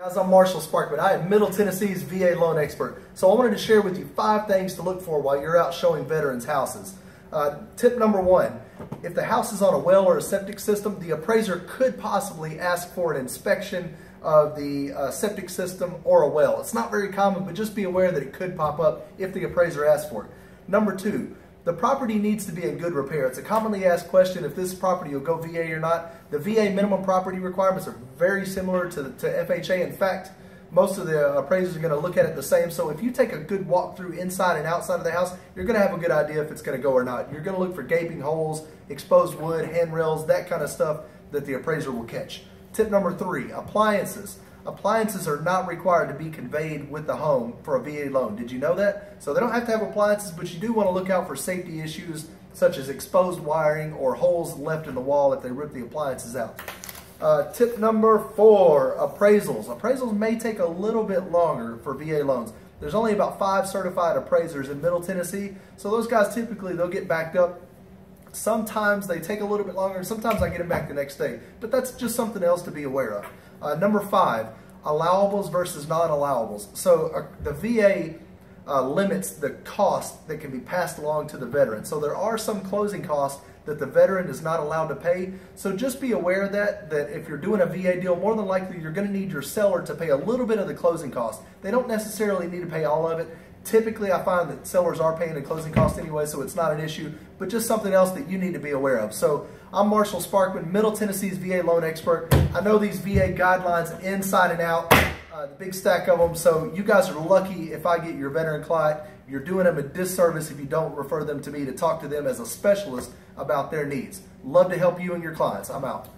Guys, I'm Marshall Sparkman. I am Middle Tennessee's VA loan expert. So I wanted to share with you 5 things to look for while you're out showing veterans houses. Tip number 1, if the house is on a well or a septic system, the appraiser could possibly ask for an inspection of the septic system or a well. It's not very common, but just be aware that it could pop up if the appraiser asks for it. Number 2, the property needs to be in good repair. It's a commonly asked question if this property will go VA or not. The VA minimum property requirements are very similar to FHA. In fact, most of the appraisers are going to look at it the same. So if you take a good walkthrough inside and outside of the house, you're going to have a good idea if it's going to go or not. You're going to look for gaping holes, exposed wood, handrails, that kind of stuff that the appraiser will catch. Tip number 3, appliances. Appliances are not required to be conveyed with the home for a VA loan. Did you know that? So they don't have to have appliances, but you do want to look out for safety issues such as exposed wiring or holes left in the wall if they rip the appliances out. Tip number 4, appraisals. Appraisals may take a little bit longer for VA loans. There's only about 5 certified appraisers in Middle Tennessee, so those guys typically, they'll get backed up. Sometimes they take a little bit longer, and sometimes I get them back the next day. But that's just something else to be aware of. Number 5, allowables versus non-allowables. So the VA limits the cost that can be passed along to the veteran. So there are some closing costs that the veteran is not allowed to pay. So just be aware of that if you're doing a VA deal, more than likely you're going to need your seller to pay a little bit of the closing cost. They don't necessarily need to pay all of it. Typically, I find that sellers are paying the closing cost anyway, so it's not an issue, but just something else that you need to be aware of. So I'm Marshall Sparkman, Middle Tennessee's VA loan expert. I know these VA guidelines inside and out, the big stack of them, so you guys are lucky if I get your veteran client. You're doing them a disservice if you don't refer them to me to talk to them as a specialist about their needs. Love to help you and your clients. I'm out.